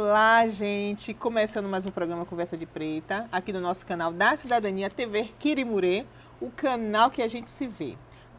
Olá, gente! Começando mais um programa Conversa de Preta, aqui no nosso canal da Cidadania TV Quirimurê, o canal que a gente se vê.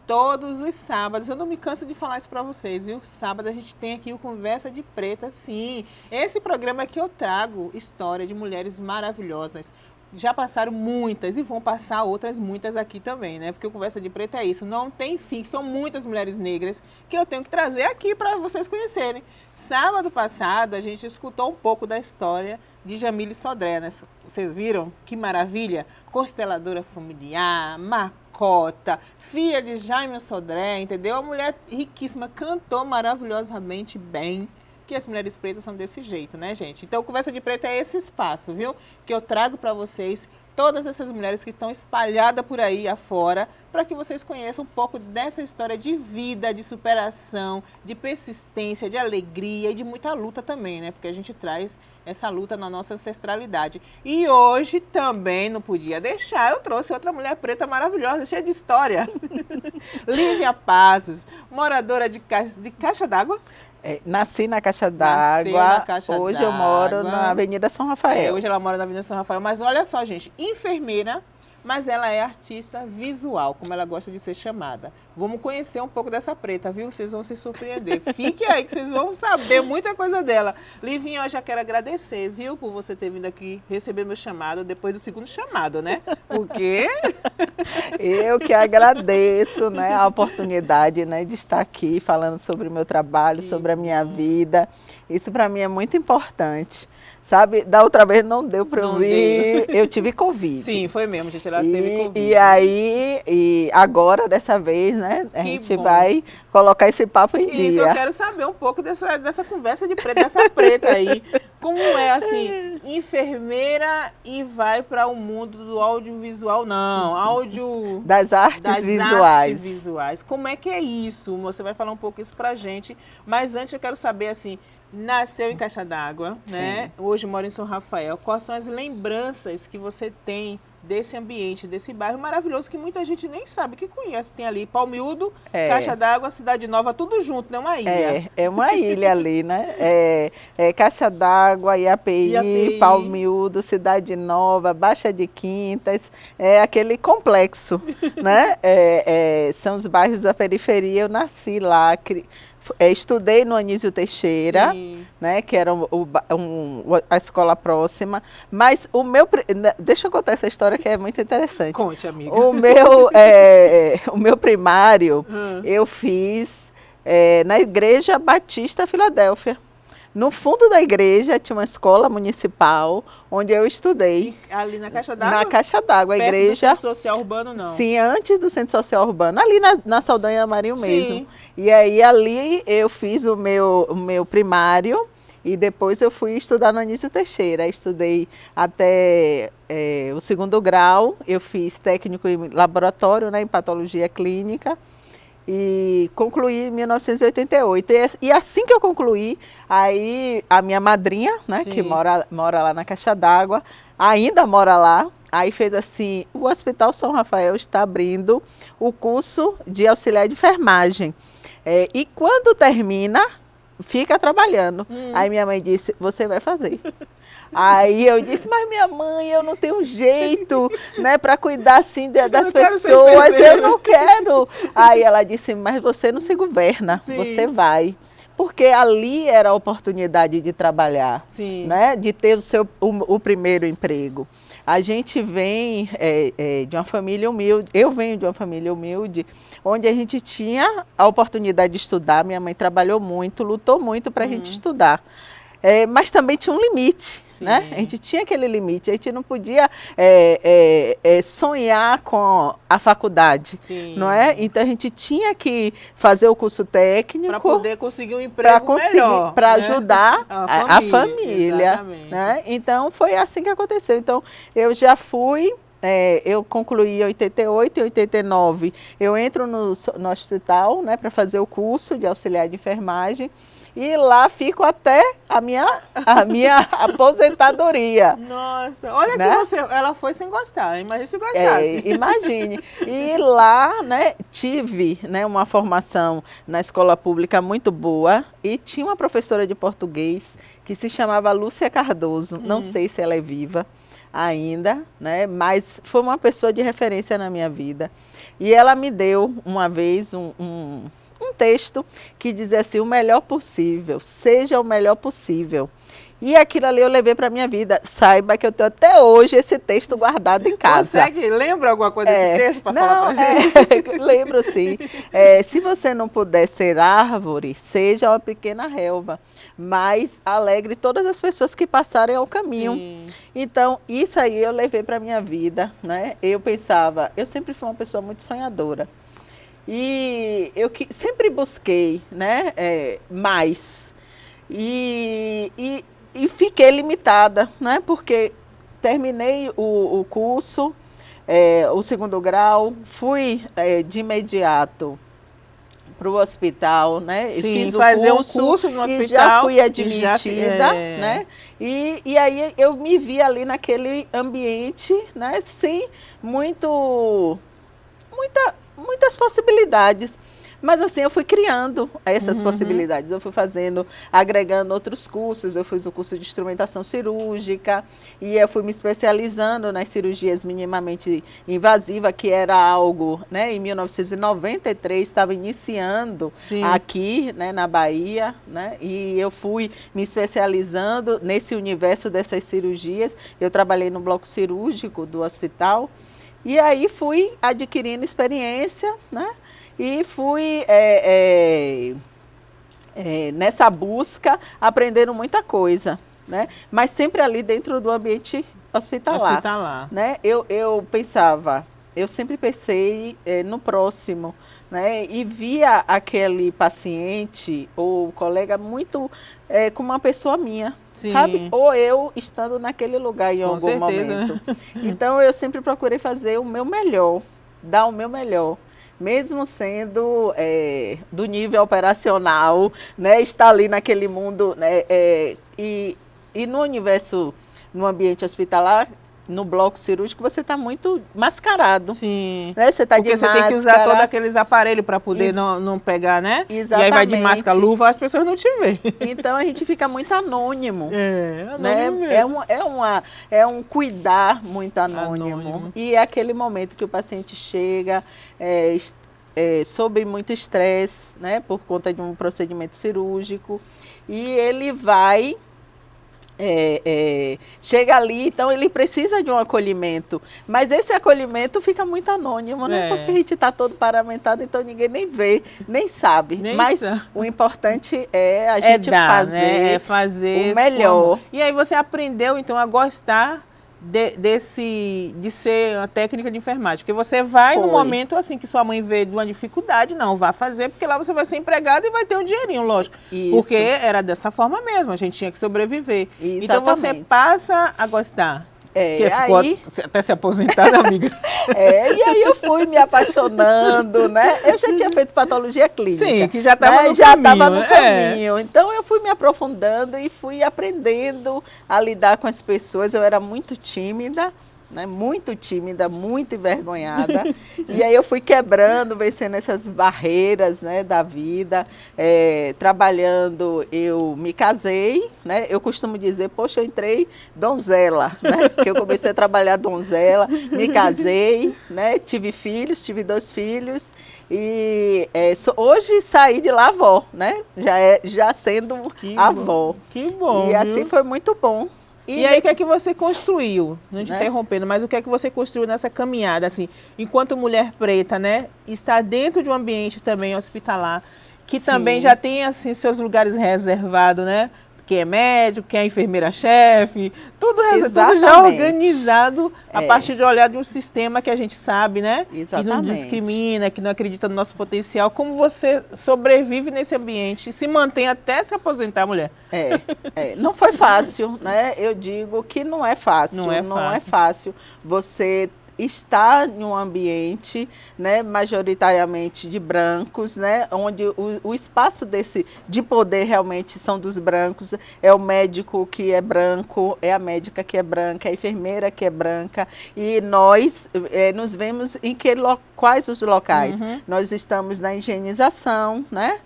Todos os sábados, eu não me canso de falar isso para vocês, viu? Sábado a gente tem aqui o Conversa de Preta, sim. Esse programa é que eu trago história de mulheres maravilhosas. Já passaram muitas e vão passar outras muitas aqui também, né? Porque o Conversa de Preta é isso, não tem fim. São muitas mulheres negras que eu tenho que trazer aqui para vocês conhecerem. Sábado passado a gente escutou um pouco da história de Jamile Sodré, né? Vocês viram? Que maravilha! Consteladora familiar, macota, filha de Jaime Sodré, entendeu? A mulher riquíssima, cantou maravilhosamente bem. Que as mulheres pretas são desse jeito, né, gente? Então, Conversa de Preta é esse espaço, viu? Que eu trago para vocês todas essas mulheres que estão espalhadas por aí afora, para que vocês conheçam um pouco dessa história de vida, de superação, de persistência, de alegria e de muita luta também, né? Porque a gente traz essa luta na nossa ancestralidade. E hoje também não podia deixar, eu trouxe outra mulher preta maravilhosa, cheia de história. Lívia Passos, moradora de Caixa d'Água. Nasci na Caixa d'Água, hoje eu moro na Avenida São Rafael. Hoje ela mora na Avenida São Rafael, mas olha só, gente, enfermeira, mas ela é artista visual, como ela gosta de ser chamada. Vamos conhecer um pouco dessa preta, viu? Vocês vão se surpreender. Fique aí que vocês vão saber muita coisa dela. Livinha, eu já quero agradecer, viu, por você ter vindo aqui receber meu chamado depois do segundo chamado, né? Porque eu que agradeço, né, a oportunidade, né, de estar aqui falando sobre o meu trabalho, sobre a minha vida. Isso para mim é muito importante. Sabe, da outra vez não deu para eu vir, eu tive Covid. Sim, foi mesmo, gente, ela teve Covid. E agora, dessa vez, né, a gente vai colocar esse papo em dia. Isso, eu quero saber um pouco dessa conversa de preta, dessa preta aí. Como é, assim, enfermeira e vai para o mundo do audiovisual, das artes visuais. Como é que é isso? Você vai falar um pouco isso pra gente, mas antes eu quero saber, assim, nasceu em Caixa d'Água, né? Hoje mora em São Rafael. Quais são as lembranças que você tem desse ambiente, desse bairro maravilhoso que muita gente nem sabe, que conhece? Tem ali Palmiúdo, Caixa d'Água, Cidade Nova, tudo junto, né? Uma ilha. É uma ilha ali, né? Caixa d'Água, IAPI, Palmiúdo, Cidade Nova, Baixa de Quintas, aquele complexo, né? São os bairros da periferia. Eu nasci lá, estudei no Anísio Teixeira, né, que era a escola próxima, mas deixa eu contar essa história que é muito interessante. Conte, amiga. O meu primário eu fiz na Igreja Batista Filadélfia. No fundo da igreja tinha uma escola municipal onde eu estudei. E ali na Caixa d'Água? Na Caixa d'Água, a igreja. Do Centro Social Urbano, não? Sim, antes do Centro Social Urbano, ali na Saldanha Marinho mesmo. E aí ali eu fiz o meu primário e depois eu fui estudar no Anísio Teixeira. Estudei até o 2º grau, eu fiz técnico em laboratório, né, em patologia clínica. E concluí em 1988. E assim que eu concluí, aí a minha madrinha, né, que mora lá na Caixa d'Água, ainda mora lá, aí fez assim: o Hospital São Rafael está abrindo o curso de auxiliar de enfermagem. E quando termina, fica trabalhando. Aí minha mãe disse: você vai fazer. Aí eu disse: mas minha mãe, eu não tenho jeito, né, para cuidar assim das pessoas, eu não quero. Aí ela disse: mas você não se governa, você vai. Porque ali era a oportunidade de trabalhar, né, de ter o primeiro emprego. A gente vem de uma família humilde, eu venho de uma família humilde, onde a gente tinha a oportunidade de estudar. Minha mãe trabalhou muito, lutou muito para a gente estudar. Mas também tinha um limite, né? A gente tinha aquele limite, a gente não podia sonhar com a faculdade, não é? Então a gente tinha que fazer o curso técnico para poder conseguir um emprego melhor, para ajudar a família, exatamente. Né? Então foi assim que aconteceu. Então eu já fui eu concluí em 88 e 89. Eu entro no hospital, né, para fazer o curso de auxiliar de enfermagem. E lá fico até a minha aposentadoria. Nossa, olha né? que ela foi sem gostar, imagina se gostasse. Imagine. E lá, né, tive, né, uma formação na escola pública muito boa e tinha uma professora de português que se chamava Lúcia Cardoso. Não sei se ela é viva ainda, né, mas foi uma pessoa de referência na minha vida. E ela me deu uma vez um texto que dizia assim: o melhor possível, seja o melhor possível. E aquilo ali eu levei para a minha vida. Saiba que eu tenho até hoje esse texto guardado em casa. Lembra alguma coisa desse texto para falar para gente? Lembro sim. Se você não puder ser árvore, seja uma pequena relva, mas alegre todas as pessoas que passarem ao caminho. Sim. Então, isso aí eu levei para a minha vida, né? Eu pensava, eu sempre fui uma pessoa muito sonhadora. E eu sempre busquei, né, mais. E fiquei limitada, né, porque terminei o curso, o segundo grau, fui de imediato para o hospital, né? Sim, fiz fazer um curso no hospital. E já fui admitida, né? E aí eu me vi ali naquele ambiente, né, sem muitas possibilidades. Mas assim, eu fui criando essas possibilidades. Eu fui fazendo, agregando outros cursos. Eu fiz o curso de instrumentação cirúrgica e eu fui me especializando nas cirurgias minimamente invasivas, que era algo, né, em 1993, estava iniciando aqui, né, na Bahia, né, e eu fui me especializando nesse universo dessas cirurgias. Eu trabalhei no bloco cirúrgico do hospital e aí fui adquirindo experiência, né? E fui nessa busca aprendendo muita coisa, né? Mas sempre ali dentro do ambiente hospitalar. Né? Eu pensava, eu sempre pensei no próximo, né? E via aquele paciente ou colega muito como uma pessoa minha. Sim. Sabe? Ou eu estando naquele lugar em algum momento. Então eu sempre procurei fazer o meu melhor, dar o meu melhor. Mesmo sendo do nível operacional, né, estar ali naquele mundo, né, e no universo, no ambiente hospitalar, no bloco cirúrgico, você está muito mascarado. Sim. Né? Você está de máscara. Porque você tem que usar todos aqueles aparelhos para poder não pegar, né? Exatamente. E aí vai de máscara, luva, as pessoas não te veem. Então a gente fica muito anônimo. Anônimo né? É um cuidar muito anônimo. E é aquele momento que o paciente chega sob muito estresse, né? Por conta de um procedimento cirúrgico. E ele vai... chega ali, então ele precisa de um acolhimento, mas esse acolhimento fica muito anônimo, né? Porque a gente está todo paramentado, então ninguém nem vê, nem sabe. Mas o importante é a gente fazer o melhor. E aí você aprendeu então a gostar de ser uma técnica de enfermagem, porque você vai no momento assim que sua mãe vê de uma dificuldade, não, vá fazer, porque lá você vai ser empregada e vai ter um dinheirinho, lógico. Isso. Porque era dessa forma mesmo, a gente tinha que sobreviver. Exatamente. Então você passa a gostar. Que ficou até se aposentar, amiga. E aí eu fui me apaixonando, né? Eu já tinha feito patologia clínica. Sim, que já estava no caminho. Então eu fui me aprofundando e fui aprendendo a lidar com as pessoas. Eu era muito tímida, né? Muito tímida, muito envergonhada. E aí eu fui quebrando, vencendo essas barreiras, né, da vida. Trabalhando, eu me casei, né? Eu costumo dizer, poxa, eu entrei donzela, né? Porque eu comecei a trabalhar donzela, me casei, né? Tive 2 filhos. E hoje saí de lá avó, né? Já sendo avó. Que bom. E assim foi muito bom. E aí, o que é que você construiu? Não te interrompendo, mas o que é que você construiu nessa caminhada, assim, enquanto mulher preta, né? Está dentro de um ambiente também hospitalar, que também já tem, assim, seus lugares reservados, né? Quem é médico, quem é enfermeira-chefe, tudo já organizado a partir de olhar de um sistema que a gente sabe, né? Exatamente. Que não discrimina, que não acredita no nosso potencial. Como você sobrevive nesse ambiente e se mantém até se aposentar, mulher? Não foi fácil, né? Eu digo que não é fácil. Não é fácil você está em um ambiente, né, majoritariamente de brancos, né, onde o espaço de poder realmente são dos brancos, é o médico que é branco, é a médica que é branca, é a enfermeira que é branca, e nós nos vemos em quais os locais? Nós estamos na higienização, né,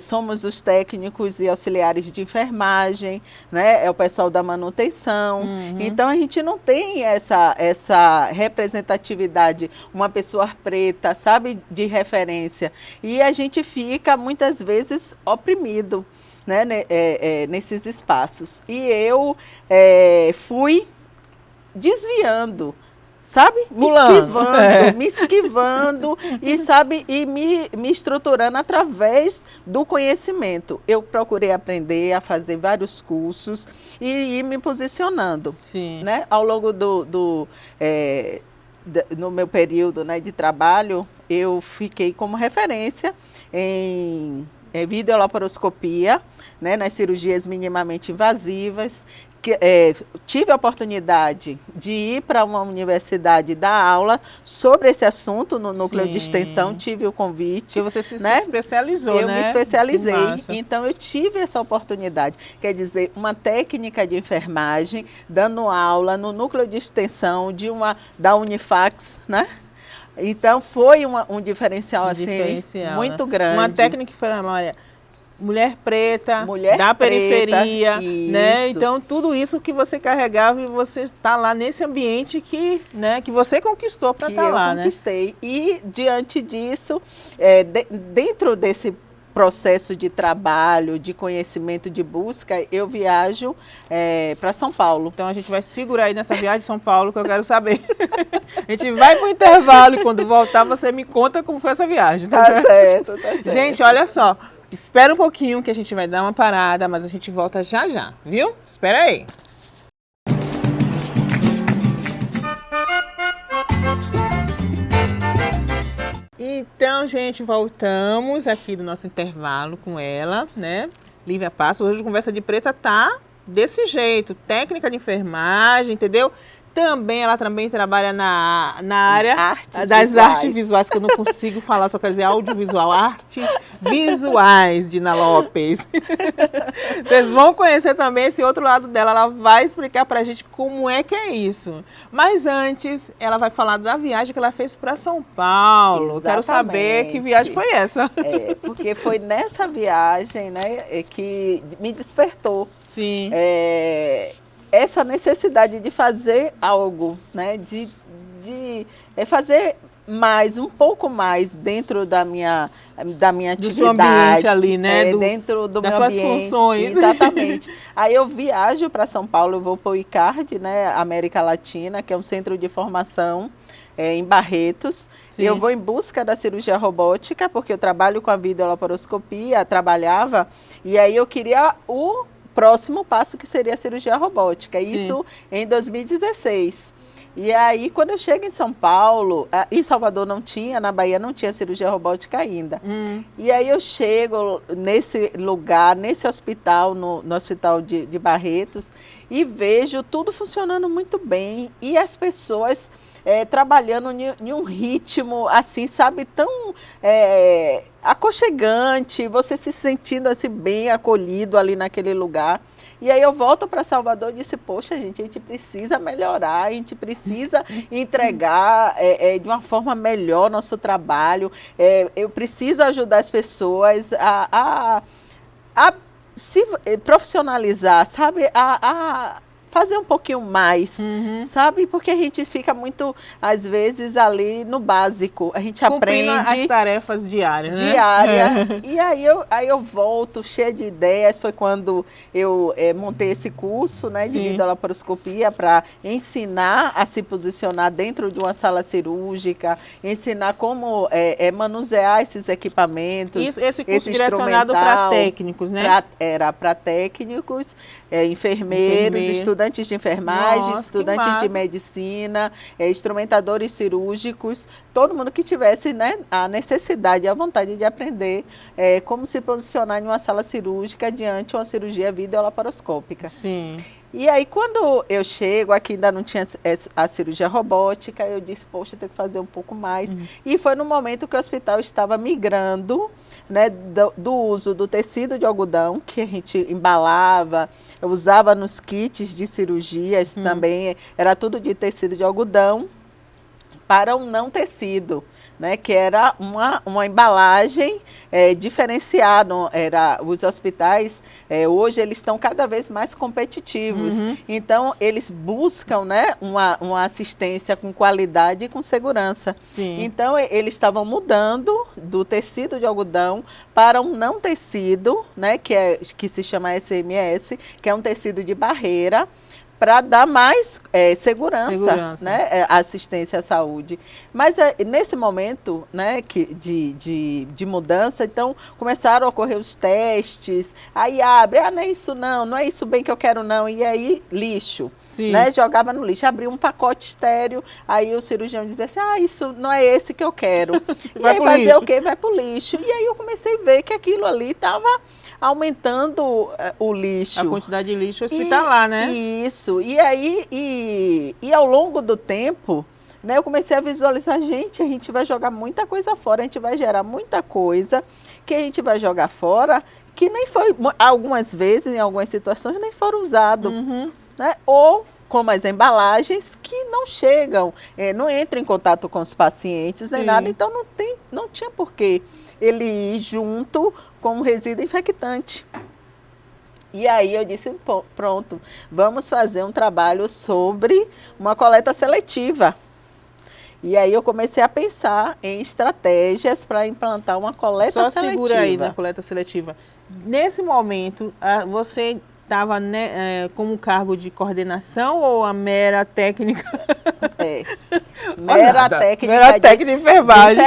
somos os técnicos e auxiliares de enfermagem, né, é o pessoal da manutenção, então a gente não tem essa representatividade, uma pessoa preta, sabe, de referência. E a gente fica, muitas vezes, oprimido, né, nesses espaços. E eu fui desviando, sabe? Me esquivando e, sabe, e me estruturando através do conhecimento. Eu procurei aprender a fazer vários cursos e ir me posicionando. Sim. Né? Ao longo no meu período, né, de trabalho, eu fiquei como referência em videolaparoscopia, né, nas cirurgias minimamente invasivas. Tive a oportunidade de ir para uma universidade dar aula sobre esse assunto no núcleo de extensão, tive o convite. E você se especializou, né? Eu me especializei, Que então eu tive essa oportunidade. Quer dizer, uma técnica de enfermagem, dando aula no núcleo de extensão da Unifax, né? Então foi um diferencial, muito grande. Uma técnica que foi a Maria. Mulher preta, da periferia, né? Então, tudo isso que você carregava e você está lá nesse ambiente que você conquistou para estar lá, né? Eu conquistei. E, diante disso, dentro desse processo de trabalho, de conhecimento, de busca, eu viajo para São Paulo. Então, a gente vai segurar aí nessa viagem de São Paulo, que eu quero saber. A gente vai para o intervalo e, quando voltar, você me conta como foi essa viagem. Tá certo, tá certo. Gente, olha só. Espera um pouquinho que a gente vai dar uma parada, mas a gente volta já já, viu? Espera aí. Então, gente, voltamos aqui do nosso intervalo com ela, né? Lívia Passos. Hoje a Conversa de Preta tá desse jeito, técnica de enfermagem, entendeu? Ela também trabalha na área das artes visuais, que eu não consigo falar, só quer dizer audiovisual, artes visuais, Dina Lopes. Vocês vão conhecer também esse outro lado dela, ela vai explicar pra gente como é que é isso. Mas antes, ela vai falar da viagem que ela fez para São Paulo. Exatamente. Quero saber que viagem foi essa. Porque foi nessa viagem, né, que me despertou. Sim. Essa necessidade de fazer algo, né? De fazer um pouco mais dentro da minha atividade. Do seu ambiente ali, né? Dentro do das meu suas ambiente. Funções. Exatamente. Aí eu viajo para São Paulo, eu vou para o ICARD, né? América Latina, que é um centro de formação em Barretos. Sim. Eu vou em busca da cirurgia robótica, porque eu trabalho com a videolaparoscopia, trabalhava, e aí eu queria o próximo passo, que seria a cirurgia robótica. Sim. Isso em 2016. E aí, quando eu chego em São Paulo, em Salvador não tinha, na Bahia não tinha cirurgia robótica ainda. E aí eu chego nesse lugar, nesse hospital, no hospital de Barretos, e vejo tudo funcionando muito bem. E as pessoas trabalhando em um ritmo, assim, sabe, tão aconchegante, você se sentindo assim bem acolhido ali naquele lugar. E aí eu volto para Salvador e disse, poxa, gente, a gente precisa melhorar, a gente precisa entregar de uma forma melhor nosso trabalho, eu preciso ajudar as pessoas a se profissionalizar, sabe, a fazer um pouquinho mais, sabe? Porque a gente fica muito, às vezes, ali no básico. A gente cumprindo aprende as tarefas diárias, né? E aí eu volto cheia de ideias. Foi quando eu montei esse curso, né, de videolaparoscopia, para ensinar a se posicionar dentro de uma sala cirúrgica, ensinar como manusear esses equipamentos. Esse curso direcionado para técnicos, né? Era para técnicos, enfermeiros, estudantes de enfermagem, estudantes de medicina, instrumentadores cirúrgicos, todo mundo que tivesse, né, a necessidade e a vontade de aprender como se posicionar em uma sala cirúrgica diante de uma cirurgia videolaparoscópica. Sim. E aí, quando eu chego, aqui ainda não tinha a cirurgia robótica, eu disse, poxa, tem que fazer um pouco mais. E foi no momento que o hospital estava migrando, né, do uso do tecido de algodão, que a gente embalava, eu usava nos kits de cirurgias também, era tudo de tecido de algodão, para um não tecido, né, que era uma embalagem diferenciada. Os hospitais, hoje, eles estão cada vez mais competitivos. Então, eles buscam, né, uma assistência com qualidade e com segurança. Sim. Então, eles estavam mudando do tecido de algodão para um não tecido, né, que se chama SMS, que é um tecido de barreira, para dar mais segurança, né, assistência à saúde. Mas nesse momento, né, de mudança, então começaram a ocorrer os testes, aí abre, não é isso não é isso bem que eu quero não, e aí lixo. Né, jogava no lixo, abria um pacote estéreo, aí o cirurgião dizia assim, isso não é esse que eu quero. E aí fazer lixo. O quê? Vai pro lixo. E aí eu comecei a ver que aquilo ali estava aumentando o lixo. A quantidade de lixo hospitalar, né? Isso. E aí, e ao longo do tempo, né, eu comecei a visualizar, a gente vai jogar muita coisa fora, a gente vai gerar muita coisa que a gente vai jogar fora, que nem foi, algumas vezes, em algumas situações, nem foram usados. Né? Ou como as embalagens que não chegam, não entram em contato com os pacientes, nem nada, então não tinha por que ele ir junto com o resíduo infectante. E aí eu disse, pronto, vamos fazer um trabalho sobre uma coleta seletiva. E aí eu comecei a pensar em estratégias para implantar uma coleta seletiva. Só segura aí na coleta seletiva. Nesse momento, você estava, né, como cargo de coordenação ou a mera técnica? Mera técnica de enfermagem.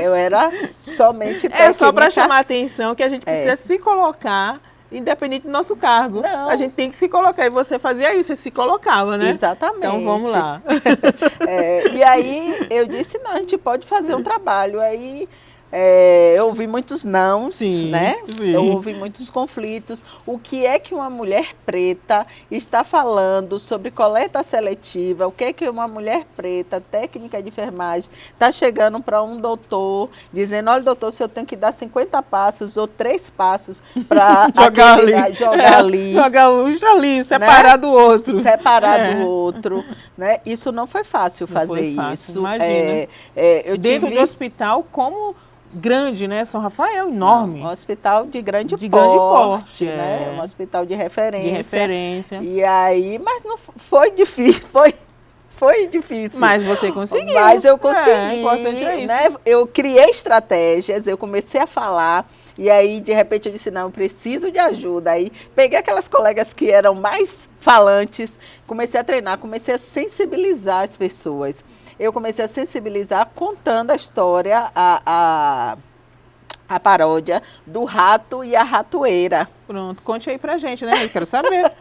Eu era somente técnica. É só para chamar a atenção que a gente precisa se colocar, independente do nosso cargo. Não. A gente tem que se colocar. E você fazia isso, você se colocava, né? Exatamente. Então vamos lá. E aí eu disse, não, a gente pode fazer um trabalho. Aí eu ouvi muitos nãos, né? Eu ouvi muitos conflitos. O que é que uma mulher preta está falando sobre coleta seletiva? O que é que uma mulher preta, técnica de enfermagem, está chegando para um doutor, dizendo, olha, doutor, se eu tenho que dar 50 passos ou 3 passos para jogar ali. Jogar um ali, separar do outro. Separar do outro. Né? Isso não foi fácil fazer isso. Imagina. Dentro do hospital, como grande, né? São Rafael, enorme. Um hospital de grande porte, né? Um hospital de referência. De referência. E aí, mas não foi difícil, foi difícil. Mas você conseguiu. Mas eu consegui, importante é isso. Né? Eu criei estratégias, eu comecei a falar, e aí, de repente, eu disse, não, eu preciso de ajuda. Aí, peguei aquelas colegas que eram mais falantes, comecei a treinar, comecei a sensibilizar as pessoas. Eu comecei a sensibilizar contando a história, a paródia do rato e a ratoeira. Pronto, conte aí pra gente, né? Eu quero saber.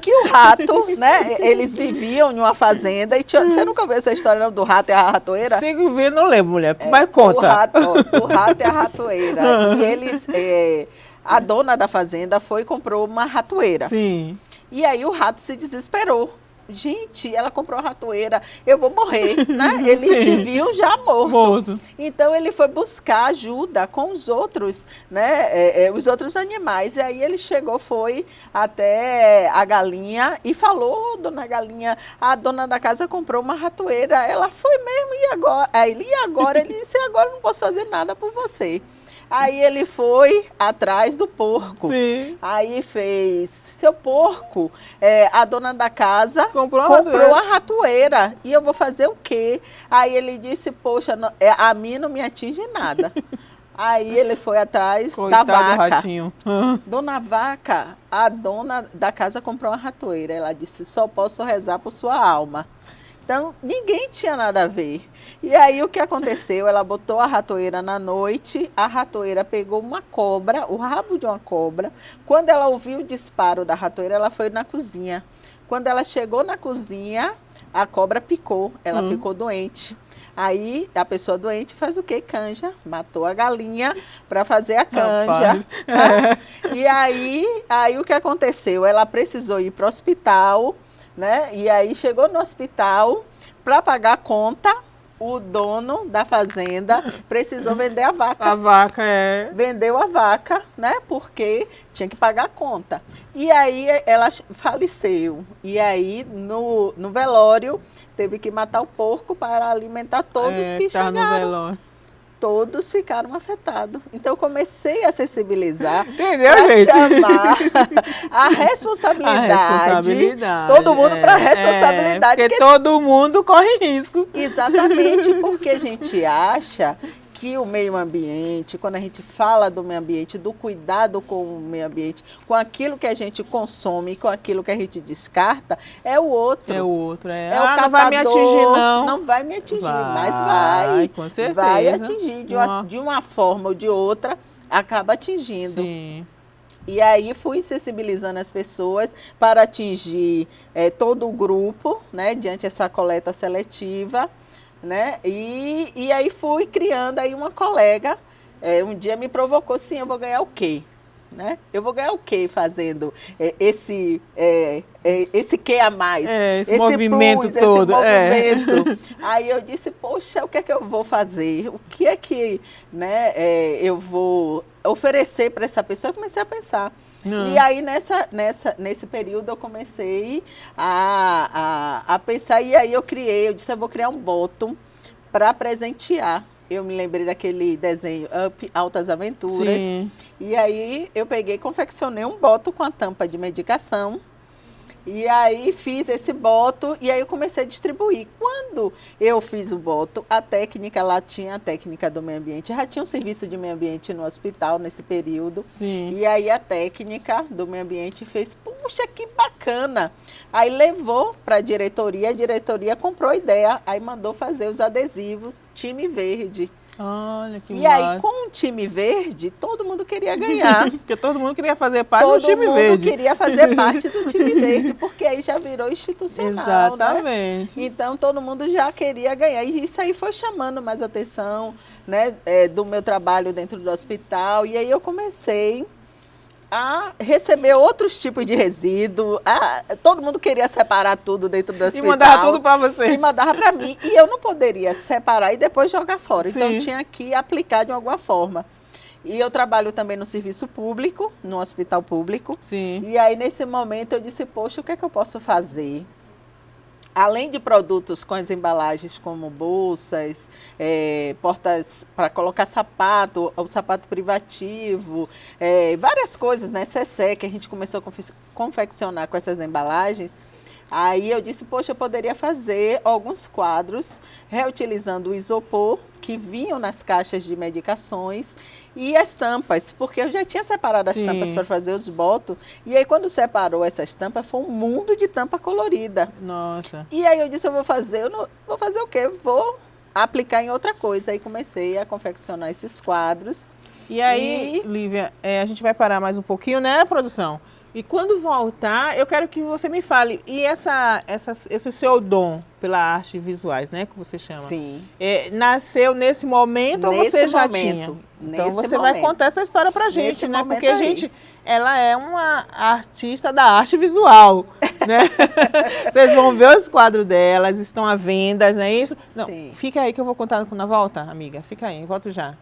Que o rato, né? Eles viviam em uma fazenda e você nunca ouviu essa história do rato e a ratoeira? Sigo vendo, não lembro, mulher. Mas conta. O rato e a ratoeira. E eles, a dona da fazenda foi e comprou uma ratoeira. Sim. E aí o rato se desesperou. Gente, ela comprou a ratoeira, eu vou morrer, né? Ele se viu já morto. Então ele foi buscar ajuda com os outros, né? Os outros animais. E aí ele chegou, foi até a galinha e falou, dona galinha, a dona da casa comprou uma ratoeira. Ela foi mesmo, e agora? Ele disse, agora eu não posso fazer nada por você. Aí ele foi atrás do porco. Sim. Aí fez... Seu porco, a dona da casa comprou a ratoeira. E eu vou fazer o quê? Aí ele disse, poxa, a mim não me atinge nada. Aí ele foi atrás da vaca. Do ratinho. Dona Vaca, a dona da casa comprou uma ratoeira. Ela disse, só posso rezar por sua alma. Então, ninguém tinha nada a ver. E aí, o que aconteceu? Ela botou a ratoeira na noite, a ratoeira pegou uma cobra, o rabo de uma cobra. Quando ela ouviu o disparo da ratoeira, ela foi na cozinha. Quando ela chegou na cozinha, a cobra picou, ela ficou doente. Aí, a pessoa doente faz o quê? Canja. Matou a galinha para fazer a canja. E aí o que aconteceu? Ela precisou ir para o hospital, né? E aí chegou no hospital para pagar a conta. O dono da fazenda precisou vender a vaca. A vaca é. Vendeu a vaca, né? Porque tinha que pagar a conta. E aí ela faleceu. E aí no velório teve que matar o porco para alimentar todos que tá no chegaram. velório. Todos ficaram afetados. Então eu comecei a sensibilizar. Entendeu, pra gente? chamar a responsabilidade. A responsabilidade. Todo mundo para a responsabilidade. Porque todo mundo corre risco. Exatamente, porque a gente acha que o meio ambiente, quando a gente fala do meio ambiente, do cuidado com o meio ambiente, com aquilo que a gente consome, com aquilo que a gente descarta, é o outro. É o outro, é. É o catador, não vai me atingir, não. Não vai me atingir, mas Vai, com certeza. vai atingir de uma forma ou de outra, acaba atingindo. Sim. E aí fui sensibilizando as pessoas para atingir todo o grupo, né, diante dessa coleta seletiva, né? E aí fui criando aí uma colega, um dia me provocou, sim, eu vou ganhar o quê? Né? Eu vou ganhar o quê fazendo esse quê a mais? Esse movimento plus, todo. Esse movimento. Aí eu disse, poxa, o que é que eu vou fazer? O que é que, né, eu vou oferecer para essa pessoa? Eu comecei a pensar. E aí, nesse período, eu comecei a pensar, e aí eu disse, eu vou criar um bottom para presentear. Eu me lembrei daquele desenho Up, Altas Aventuras. Sim. E aí eu peguei e confeccionei um boto com a tampa de medicação. E aí fiz esse boto e aí eu comecei a distribuir. Quando eu fiz o boto, a técnica lá tinha a técnica do meio ambiente. Já tinha um serviço de meio ambiente no hospital nesse período. Sim. E aí a técnica do meio ambiente fez, puxa, que bacana. Aí levou para a diretoria comprou a ideia, aí mandou fazer os adesivos Time Verde. Olha que E aí, com o time verde, todo mundo queria ganhar. Porque todo mundo queria fazer parte do time verde. Todo mundo queria fazer parte do time verde, porque aí já virou institucional, Exatamente. né? Então, todo mundo já queria ganhar. E isso aí foi chamando mais atenção, né, do meu trabalho dentro do hospital. E aí eu comecei a receber outros tipos de resíduo. Todo mundo queria separar tudo dentro do hospital. E mandava tudo para você. E mandava para mim. E eu não poderia separar e depois jogar fora. Sim. Então, eu tinha que aplicar de alguma forma. E eu trabalho também no serviço público, no hospital público. Sim. E aí, nesse momento, eu disse, poxa, o que é que eu posso fazer? Além de produtos com as embalagens como bolsas, portas para colocar sapato, o sapato privativo, várias coisas, né? Cessé, que a gente começou a confeccionar com essas embalagens. Aí eu disse, poxa, eu poderia fazer alguns quadros reutilizando o isopor que vinham nas caixas de medicações e as tampas, porque eu já tinha separado as Sim. tampas para fazer os botos. E aí, quando separou essas tampas, foi um mundo de tampa colorida. Nossa. E aí eu disse, vou fazer o quê? Vou aplicar em outra coisa. Aí comecei a confeccionar esses quadros. E aí, Lívia, a gente vai parar mais um pouquinho, né, produção? E quando voltar, eu quero que você me fale, e esse seu dom pela arte visuais, né, que você chama? Sim. Nasceu nesse momento ou você já tinha? Então você vai contar essa história pra gente, né? Porque a gente, ela é uma artista da arte visual, né? Vocês vão ver os quadros delas, estão à venda, não é isso? Não, Sim. Fica aí que eu vou contar na volta, amiga. Fica aí, volto já.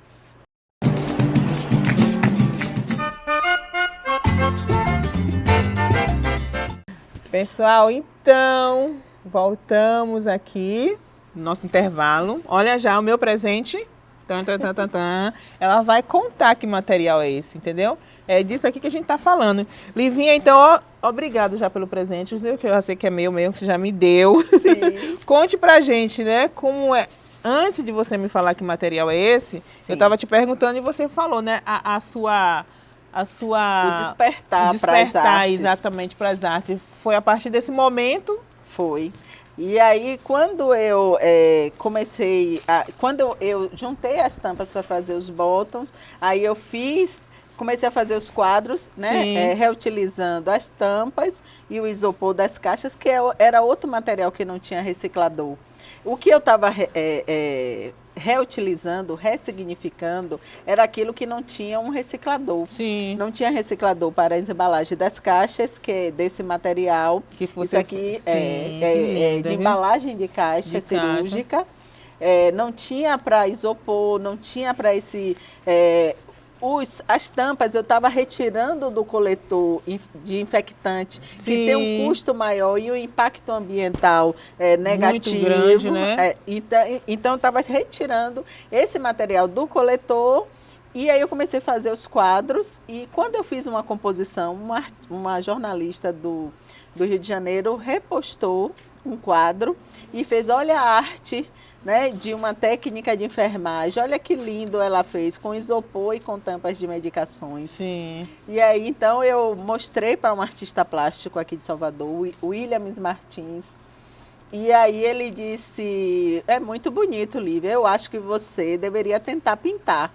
Pessoal, então, voltamos aqui no nosso intervalo. Olha já o meu presente. Tan, tan, tan, tan, tan. Ela vai contar que material é esse, entendeu? É disso aqui que a gente tá falando. Livinha, então, obrigado já pelo presente. Eu já sei que é meu, que você já me deu. Sim. Conte pra gente, né, como é. Antes de você me falar que material é esse, Sim. eu tava te perguntando e você falou, né, O despertar para as artes. Exatamente, para as artes. Foi a partir desse momento? Foi. E aí, quando eu quando eu juntei as tampas para fazer os bottoms, aí eu comecei a fazer os quadros, né? Reutilizando as tampas e o isopor das caixas, que era outro material que não tinha reciclador. O que eu estava reutilizando, ressignificando, era aquilo que não tinha um reciclador. Sim. Não tinha reciclador para as embalagens das caixas, que é desse material. Que fosse, isso aqui sim, de embalagem de caixa cirúrgica. Não tinha para isopor, não tinha para esse... as tampas eu estava retirando do coletor de infectante, Sim. que tem um custo maior e um impacto ambiental negativo. Muito grande, né? Então eu estava retirando esse material do coletor e aí eu comecei a fazer os quadros. E quando eu fiz uma composição, uma jornalista do Rio de Janeiro repostou um quadro e fez, olha a arte, né, de uma técnica de enfermagem. Olha que lindo ela fez, com isopor e com tampas de medicações. Sim. E aí, então, eu mostrei para um artista plástico aqui de Salvador, o Williams Martins. E aí ele disse, é muito bonito, Lívia, eu acho que você deveria tentar pintar.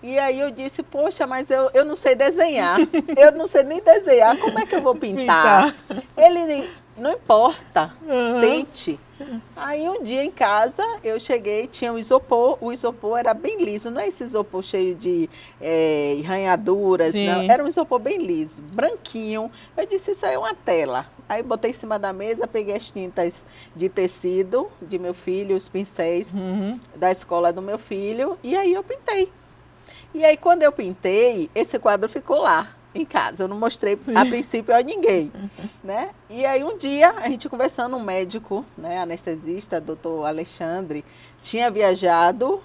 E aí eu disse, poxa, mas eu não sei desenhar, eu não sei nem desenhar, como é que eu vou pintar? Ele, não importa, tente. Aí um dia em casa eu cheguei, tinha o isopor era bem liso, não é esse isopor cheio de arranhaduras, não, era um isopor bem liso, branquinho. Eu disse, isso aí é uma tela. Aí botei em cima da mesa, peguei as tintas de tecido de meu filho, os pincéis da escola do meu filho, e aí eu pintei. E aí quando eu pintei, esse quadro ficou lá em casa, eu não mostrei a princípio a ninguém, né? E aí um dia, a gente conversando, um médico, né, anestesista, doutor Alexandre, tinha viajado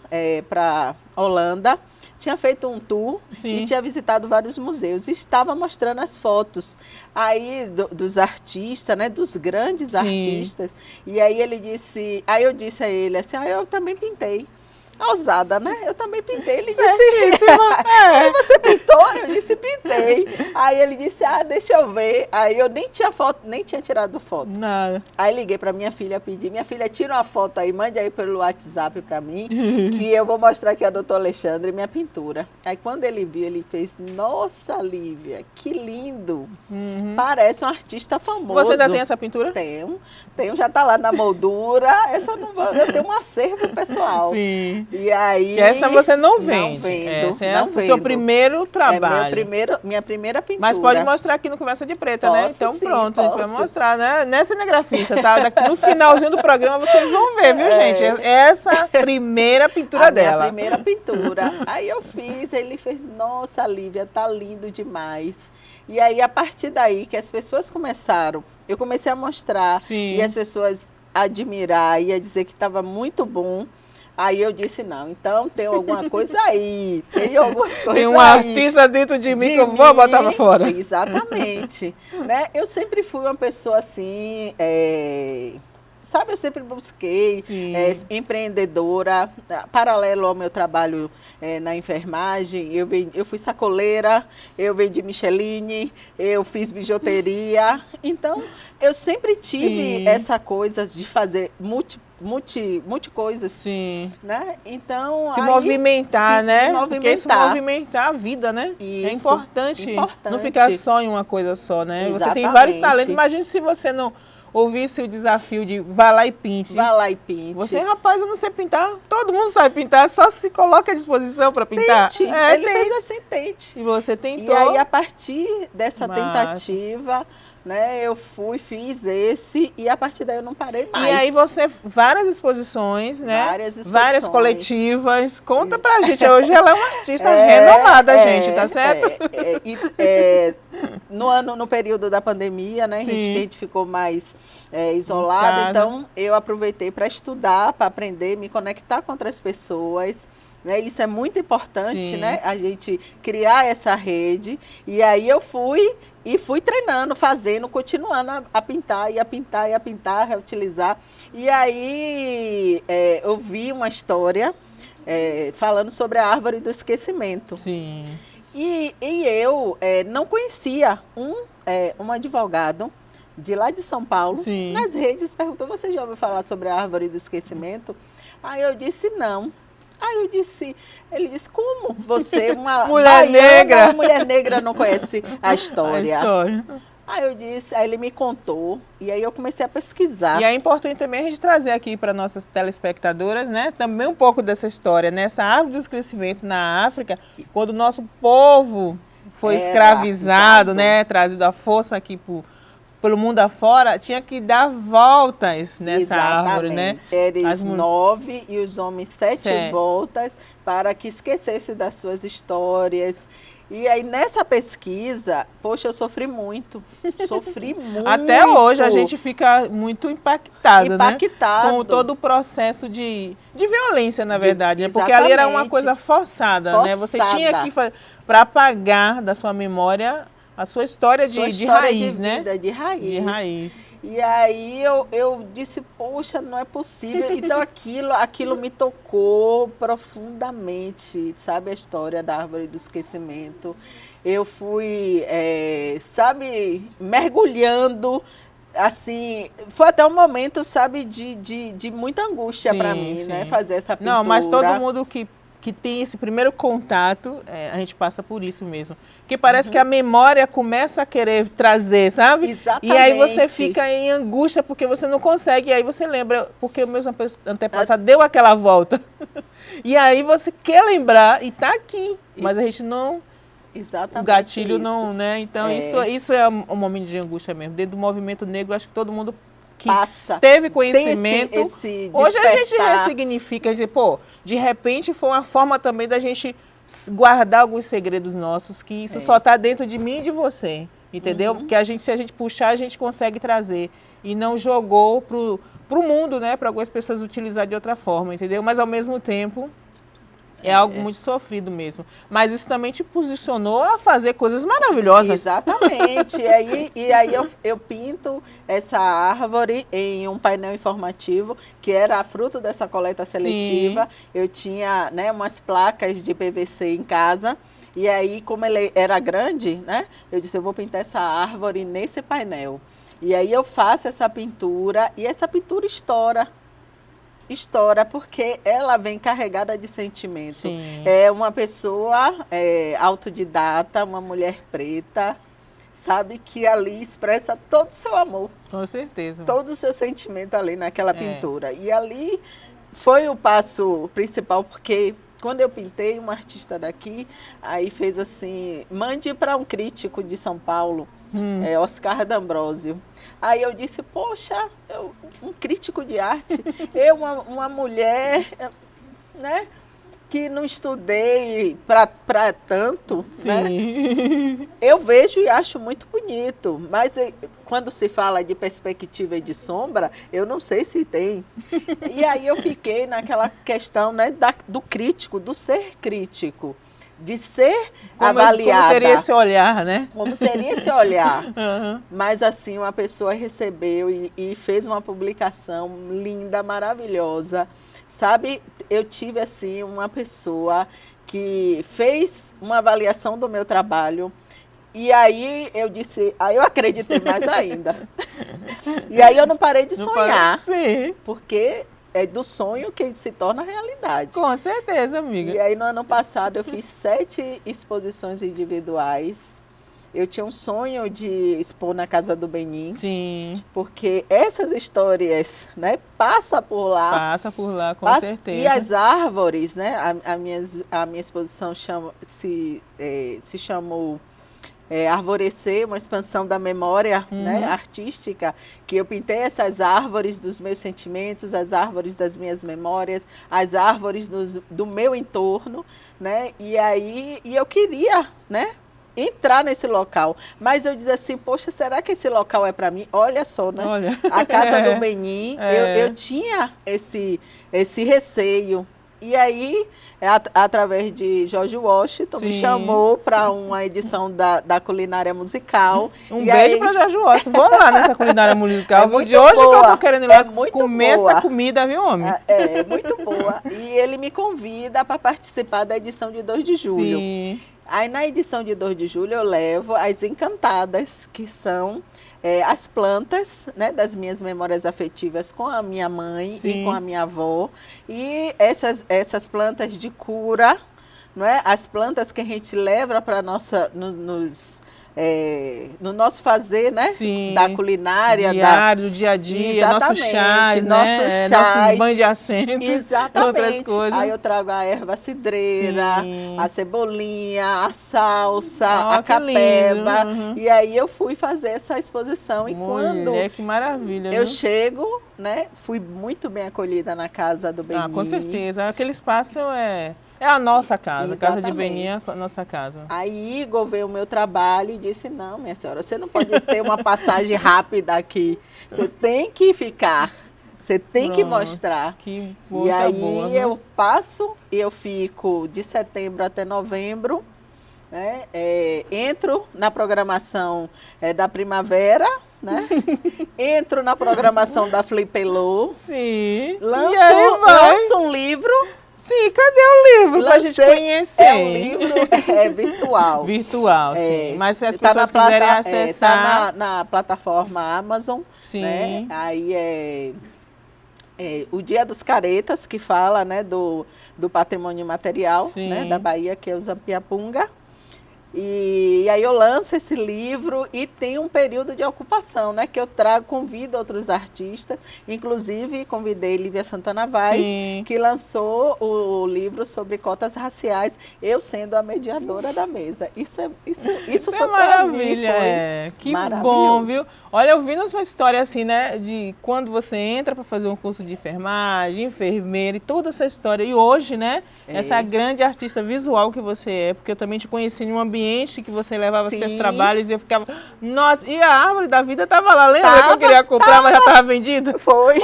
para Holanda, tinha feito um tour e tinha visitado vários museus, e estava mostrando as fotos aí dos artistas, né, dos grandes artistas, e aí ele disse, aí eu disse a ele assim, eu também pintei. Ousada, né? Eu também pintei. Ele disse, você pintou? Eu disse, pintei. Aí ele disse, deixa eu ver. Aí eu nem tinha foto, nem tinha tirado foto. Nada. Aí liguei para minha filha pedir, minha filha, tira uma foto aí, mande aí pelo WhatsApp para mim, que eu vou mostrar aqui a doutor Alexandre, minha pintura. Aí quando ele viu, ele fez, nossa, Lívia, que lindo. Parece um artista famoso. Você ainda tem essa pintura? Tenho, já está lá na moldura. Eu tenho um acervo pessoal. Sim. E aí, que essa você não vende. Não vendo. Essa é o seu primeiro trabalho. Minha primeira pintura. Mas pode mostrar aqui no Conversa de Preta, né? Então sim, pronto, a gente vai mostrar, né? Nessa cinegrafista, tá? No finalzinho do programa vocês vão ver, viu, gente? Essa primeira pintura dela. Minha primeira pintura. Aí eu fiz, ele fez, nossa, Lívia, tá lindo demais. E aí, a partir daí que as pessoas começaram, eu comecei a mostrar, e as pessoas admirar, e a dizer que estava muito bom. Aí eu disse, não, então tem alguma coisa aí, tem um artista dentro de mim que eu vou botar pra fora. Exatamente. Né? Eu sempre fui uma pessoa assim, sabe, eu sempre busquei, empreendedora, paralelo ao meu trabalho na enfermagem, eu fui sacoleira, eu vendi Micheline, eu fiz bijuteria, então eu sempre tive essa coisa de fazer multi coisas, né? Então se movimentar, né? Porque se movimentar a vida, né? Isso, é importante não ficar só em uma coisa só, né? Exatamente. Você tem vários talentos. Imagine se você não ouvisse o desafio de vá lá e pinte. Vá lá e pinte. Você, rapaz, eu não sei pintar. Todo mundo sabe pintar, só se coloca à disposição para pintar. Tente. Ele fez assim, tente. E você tentou. E aí, a partir dessa tentativa, né, eu fiz esse, e a partir daí eu não parei mais. E aí várias exposições, né? Várias coletivas. Conta pra gente, hoje ela é uma artista renomada, gente, tá certo? No período da pandemia, né, que a gente ficou mais isolado, então eu aproveitei para estudar, para aprender, me conectar com outras pessoas. Né? Isso é muito importante, né? A gente criar essa rede. E aí eu fui treinando, fazendo, continuando a pintar, e a pintar, e a pintar, reutilizar. E aí eu vi uma história falando sobre a árvore do esquecimento. Sim. E eu não conhecia um advogado de lá de São Paulo. Nas redes perguntou, você já ouviu falar sobre a árvore do esquecimento? Aí eu disse, não. Aí ele disse, como você, uma mulher negra não conhece a história? Aí ele me contou, e aí eu comecei a pesquisar. E é importante também a gente trazer aqui para nossas telespectadoras, né, também um pouco dessa história, né? Essa árvore dos crescimentos na África, quando o nosso povo foi escravizado, né, trazido à força aqui pelo mundo afora, tinha que dar voltas nessa árvore, né? Mulheres 9 e os homens 7 voltas, para que esquecessem das suas histórias. E aí, nessa pesquisa, poxa, eu sofri muito. Sofri muito. Até hoje a gente fica muito impactado, né? Com todo o processo de violência, na verdade. Né? Porque ali era uma coisa forçada, né? Você tinha que para apagar da sua memória a sua história de raiz, né? De raiz. De raiz. E aí eu disse, poxa, não é possível. Então aquilo me tocou profundamente, sabe, a história da árvore do esquecimento. Eu fui, sabe, mergulhando, assim, foi até um momento, sabe, de muita angústia para mim, né, fazer essa pintura. Não, mas todo mundo que tem esse primeiro contato, a gente passa por isso mesmo. Que parece que a memória começa a querer trazer, sabe? Exatamente. E aí você fica em angústia porque você não consegue. E aí você lembra, porque o meu antepassado deu aquela volta. E aí você quer lembrar e tá aqui. Mas a gente não... Exatamente. O gatilho não, né? Então isso é um momento de angústia mesmo. Dentro do movimento negro, acho que todo mundo que teve conhecimento, hoje a gente ressignifica, a gente, pô, de repente foi uma forma também da gente guardar alguns segredos nossos, que isso só está dentro de mim e de você, entendeu? Porque se a gente puxar, a gente consegue trazer, e não jogou pro mundo, né, para algumas pessoas utilizar de outra forma, entendeu? Mas ao mesmo tempo é algo muito sofrido mesmo. Mas isso também te posicionou a fazer coisas maravilhosas. Exatamente. E aí eu pinto essa árvore em um painel informativo, que era fruto dessa coleta seletiva. Sim. Eu tinha, né, umas placas de PVC em casa. E aí, como ele era grande, né, eu disse, eu vou pintar essa árvore nesse painel. E aí eu faço essa pintura, e essa pintura estoura porque ela vem carregada de sentimento. Sim. É uma pessoa autodidata, uma mulher preta, sabe, que ali expressa todo o seu amor. Com certeza. Todo o seu sentimento ali naquela pintura. E ali foi o passo principal, porque quando eu pintei, uma artista daqui, aí fez assim, mande para um crítico de São Paulo, Oscar D'Ambrosio. Aí eu disse, poxa, um crítico de arte, uma mulher, né, que não estudei para tanto, sim, né? Eu vejo e acho muito bonito, mas quando se fala de perspectiva e de sombra, eu não sei se tem. E aí eu fiquei naquela questão, né, do crítico, do ser crítico, de ser avaliada. Como seria esse olhar, né? Como seria esse olhar. Mas assim, uma pessoa recebeu e fez uma publicação linda, maravilhosa. Sabe, eu tive assim uma pessoa que fez uma avaliação do meu trabalho. E aí eu disse, aí eu acreditei mais ainda. E aí eu não parei de sonhar. Sim. Porque é do sonho que se torna realidade. Com certeza, amiga. E aí no ano passado eu fiz 7 exposições individuais. Eu tinha um sonho de expor na Casa do Benin. Sim. Porque essas histórias, né, passa por lá. Passa por lá, com certeza. E as árvores, né, a minha exposição se chamou Arvorecer, uma expansão da memória, né, artística, que eu pintei essas árvores dos meus sentimentos, as árvores das minhas memórias, as árvores do meu entorno, né, e eu queria, né, entrar nesse local, mas eu dizia assim, poxa, será que esse local é para mim? Olha só, né, a Casa do Benin, eu tinha esse receio, e aí através de George Washington, me chamou para uma edição da culinária musical. Um beijo para George Washington. Vou lá nessa culinária musical. De hoje que eu tô querendo ir lá comer essa comida, viu, homem? É muito boa. E ele me convida para participar da edição de 2 de julho. Sim. Aí na edição de 2 de julho eu levo as encantadas, que são as plantas, né, das minhas memórias afetivas com a minha mãe. Sim. E com a minha avó. E essas plantas de cura, não é? As plantas que a gente leva para no nosso fazer, né? Sim. Da culinária. Diário, do dia a dia, nossos chás, né? Nossos banhos de assento. Exatamente. Outras coisas. Aí eu trago a erva cidreira, Sim. a cebolinha, a salsa, Oh, a que capeba. lindo. Uhum. E aí eu fui fazer essa exposição. E quando que maravilha. eu viu? chego, né? Fui muito bem acolhida na casa do Beni. Ah, com certeza. Aquele espaço é a nossa casa. A casa de Exatamente. Beni é a nossa casa. Aí Igor veio o meu trabalho e disse, não, minha senhora, você não pode ter uma passagem rápida aqui. Você tem que ficar. Você tem que Pronto. mostrar. Que E moça aí boa. viu? eu passo e eu fico de setembro até novembro, né? Entro na programação da primavera, né? Entro na programação da Flipelô, Sim. E aí lanço um livro. Sim, cadê o livro pra gente conhecer? É um livro virtual. Virtual, sim. Mas se as tá pessoas na quiserem tá acessar... na plataforma Amazon, Sim. né? Aí o Dia dos Caretas, que fala, né, do patrimônio material, Sim. né, da Bahia, que é o Zampiapunga. E aí eu lanço esse livro e tem um período de ocupação, né? Que eu convido outros artistas, inclusive convidei Lívia Santana Vaz, Sim. que lançou o livro sobre cotas raciais, eu sendo a mediadora da mesa. Isso Isso foi é maravilha, pra mim, Que maravilhoso. bom, viu? Olha, ouvindo a sua história assim, né, de quando você entra para fazer um curso de enfermagem, enfermeira e toda essa história. E hoje, né, essa grande artista visual que você é, porque eu também te conheci em um ambiente que você levava seus trabalhos e eu ficava, nossa, e a árvore da vida tava lá, lembra que eu queria comprar, mas já tava vendida? Foi.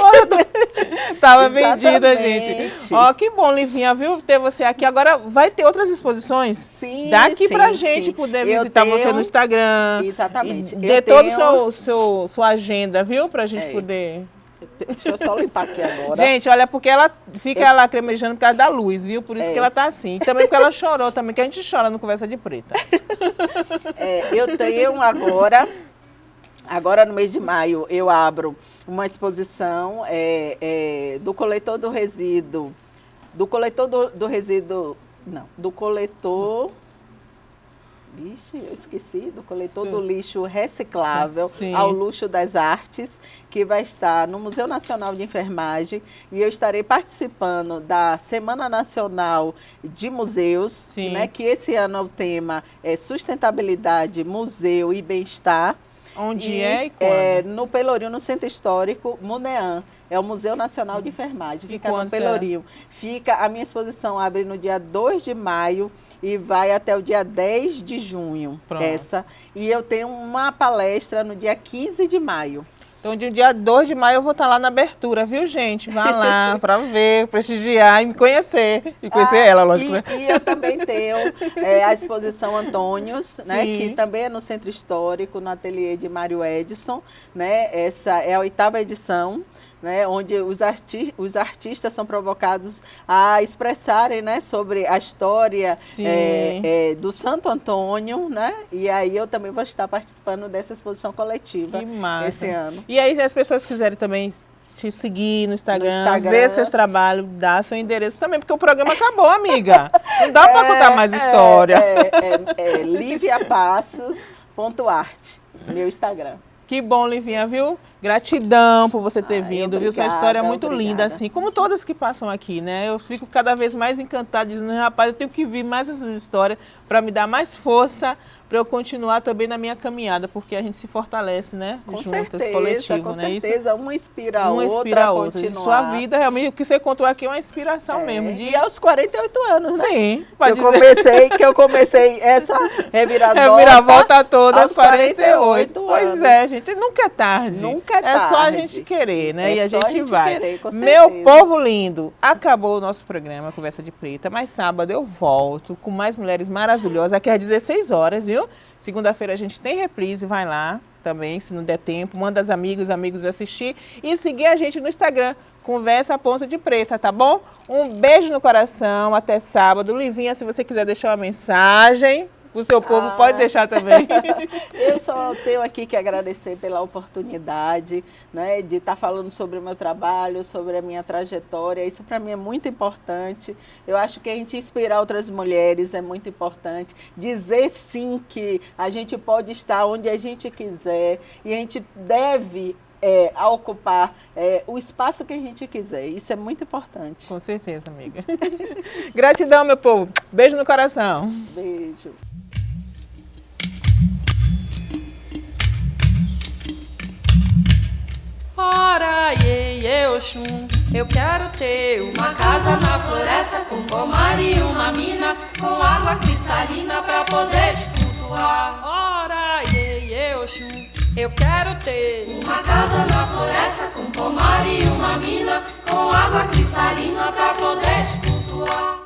Tava vendida, gente. Ó, que bom, Livinha, viu, ter você aqui. Agora vai ter outras exposições? Sim, Daqui pra sim, gente sim. poder Eu visitar tenho- você no Instagram. Exatamente. E dê Eu toda tenho- sua agenda, viu? Pra gente É. poder... Deixa eu só limpar aqui agora. Gente, olha, porque ela fica lacrimejando por causa da luz, viu? Por isso que ela tá assim. E também porque ela chorou também, que a gente chora no Conversa de Preta. Eu tenho agora no mês de maio, eu abro uma exposição do coletor do resíduo. Do coletor do resíduo. Não, do coletor. Vixe, eu esqueci, do coletor do lixo reciclável Sim. ao luxo das artes, que vai estar no Museu Nacional de Enfermagem, e eu estarei participando da Semana Nacional de Museus, Sim. né, que esse ano o tema é sustentabilidade, museu e bem-estar. Onde é e quando? No Pelourinho, no Centro Histórico, Muneã. É o Museu Nacional de Enfermagem, fica no quando será? Pelourinho. A minha exposição abre no dia 2 de maio e vai até o dia 10 de junho. Pronto. E eu tenho uma palestra no dia 15 de maio. Então, de dia 2 de maio eu vou estar lá na abertura, viu, gente? Vá lá para ver, prestigiar e me conhecer. E conhecer ela, lógico, né? E eu também tenho a exposição Antônios, né, que também é no Centro Histórico, no ateliê de Mário Edson. Né? Essa é a 8ª edição. Né, onde os artistas são provocados a expressarem, né, sobre a história do Santo Antônio, né? E aí eu também vou estar participando dessa exposição coletiva esse ano. E aí, se as pessoas quiserem também te seguir no Instagram, ver seus trabalhos, dar seu endereço também, porque o programa acabou, amiga. Não dá para contar mais história. liviapassos.art, meu Instagram. Que bom, Livinha, viu? Gratidão por você ter vindo, viu? Sua história é muito linda, assim, como todas que passam aqui, né? Eu fico cada vez mais encantada, dizendo, rapaz, eu tenho que vir mais essas histórias para me dar mais força, para eu continuar também na minha caminhada, porque a gente se fortalece, né? Com Juntas, certeza, coletivo, com né? certeza. Isso, uma inspira a outra. uma inspira a outra. Continuar. Sua vida, realmente, o que você contou aqui é uma inspiração mesmo. E aos 48 anos, né? Sim, pode dizer. Que eu comecei essa reviravolta toda aos 48 anos. Pois é, gente, nunca é tarde. Nunca é tarde. É só a gente querer, né? E a gente vai. Querer, com Meu certeza. povo lindo, acabou o nosso programa Conversa de Preta, mas sábado eu volto com mais mulheres maravilhosas, aqui às 16 horas, viu? Segunda-feira a gente tem reprise, vai lá também, se não der tempo, manda os amigos assistir e seguir a gente no Instagram, Conversa.de-Preta, tá bom? Um beijo no coração, até sábado. Livinha, se você quiser deixar uma mensagem, O seu povo pode deixar também. Eu só tenho aqui que agradecer pela oportunidade, né, de estar falando sobre o meu trabalho, sobre a minha trajetória. Isso para mim é muito importante. Eu acho que a gente inspirar outras mulheres é muito importante. Dizer sim que a gente pode estar onde a gente quiser e a gente deve a ocupar o espaço que a gente quiser. Isso é muito importante. Com certeza, amiga. Gratidão, meu povo. Beijo no coração. Beijo. Ora, iê, Oxum, eu quero ter uma casa na floresta com pomar e uma mina com água cristalina pra poder te cultuar. Ora, iê, Oxum, eu quero ter uma casa na floresta com pomar e uma mina com água cristalina pra poder te cultuar.